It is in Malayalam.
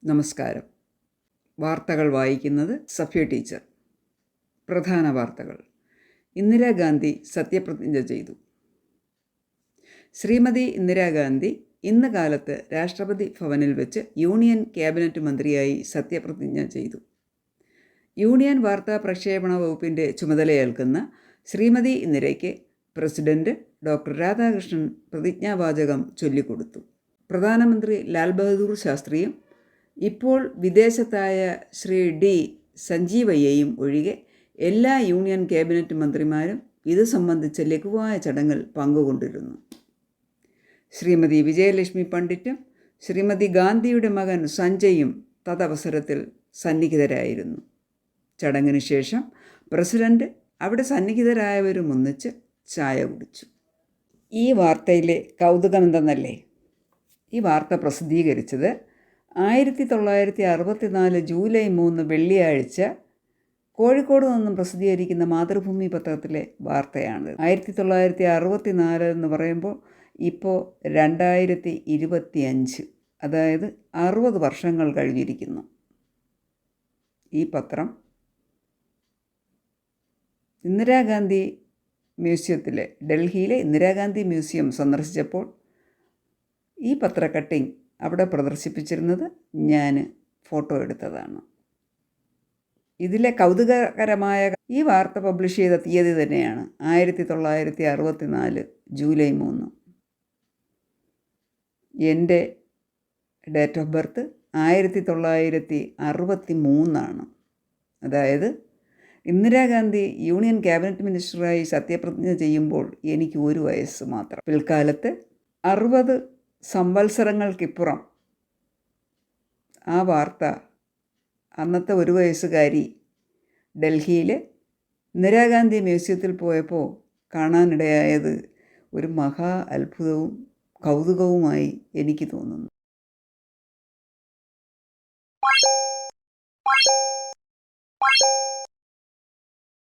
നമസ്കാരം. വാർത്തകൾ വായിക്കുന്നത് സഫിയ ടീച്ചർ. പ്രധാന വാർത്തകൾ. ഇന്ദിരാഗാന്ധി സത്യപ്രതിജ്ഞ ചെയ്തു. ശ്രീമതി ഇന്ദിരാഗാന്ധി ഇന്ന് കാലത്ത് രാഷ്ട്രപതി ഭവനിൽ വെച്ച് യൂണിയൻ ക്യാബിനറ്റ് മന്ത്രിയായി സത്യപ്രതിജ്ഞ ചെയ്തു. യൂണിയൻ വാർത്താ പ്രക്ഷേപണ വകുപ്പിൻ്റെ ചുമതലയേൽക്കുന്ന ശ്രീമതി ഇന്ദിരയ്ക്ക് പ്രസിഡന്റ് ഡോക്ടർ രാധാകൃഷ്ണൻ പ്രതിജ്ഞാവാചകം ചൊല്ലിക്കൊടുത്തു. പ്രധാനമന്ത്രി ലാൽ ബഹദൂർ ശാസ്ത്രിയും ഇപ്പോൾ വിദേശത്തായ ശ്രീ ഡി സഞ്ജീവയ്യയും ഒഴികെ എല്ലാ യൂണിയൻ ക്യാബിനറ്റ് മന്ത്രിമാരും ഇത് സംബന്ധിച്ച ലഘുവായ ചടങ്ങിൽ പങ്കുകൊണ്ടിരുന്നു. ശ്രീമതി വിജയലക്ഷ്മി പണ്ഡിറ്റും ശ്രീമതി ഗാന്ധിയുടെ മകൻ സഞ്ജയും തദവസരത്തിൽ സന്നിഹിതരായിരുന്നു. ചടങ്ങിന് ശേഷം പ്രസിഡന്റ് അവിടെ സന്നിഹിതരായവരും ഒന്നിച്ച് ചായ കുടിച്ചു. ഈ വാർത്തയിലെ കൗതുകമെന്തെന്നല്ലേ? ഈ വാർത്ത പ്രസിദ്ധീകരിച്ചത് 1964 ജൂലൈ 3 വെള്ളിയാഴ്ച കോഴിക്കോട് നിന്നും പ്രസിദ്ധീകരിക്കുന്ന മാതൃഭൂമി പത്രത്തിലെ വാർത്തയാണ്. 1964 എന്ന് പറയുമ്പോൾ ഇപ്പോൾ 2025, അതായത് 60 വർഷങ്ങൾ കഴിഞ്ഞിരിക്കുന്നു. ഈ പത്രം ഇന്ദിരാഗാന്ധി മ്യൂസിയത്തിലെ ഡൽഹിയിലെ ഇന്ദിരാഗാന്ധി മ്യൂസിയം സന്ദർശിച്ചപ്പോൾ ഈ പത്ര കട്ടിംഗ് അവിടെ പ്രദർശിപ്പിച്ചിരുന്നത് ഞാൻ ഫോട്ടോ എടുത്തതാണ്. ഇതിലെ കൗതുകകരമായ ഈ വാർത്ത പബ്ലിഷ് ചെയ്ത തീയതി തന്നെയാണ് 1964 ജൂലൈ 3. എൻ്റെ ഡേറ്റ് ഓഫ് ബർത്ത് 1963 അതായത് ഇന്ദിരാഗാന്ധി യൂണിയൻ ക്യാബിനറ്റ് മിനിസ്റ്ററായി സത്യപ്രതിജ്ഞ ചെയ്യുമ്പോൾ എനിക്ക് 1 വയസ്സ് മാത്രം. പിൽക്കാലത്ത് 60 സംവത്സരങ്ങൾക്കിപ്പുറം ആ വാർത്ത അന്നത്തെ 1 വയസ്സുകാരി ഡൽഹിയിലെ ഇന്ദിരാഗാന്ധി മ്യൂസിയത്തിൽ പോയപ്പോൾ കാണാനിടയായത് ഒരു മഹാ അത്ഭുതവും കൗതുകവുമായി എനിക്ക് തോന്നുന്നു.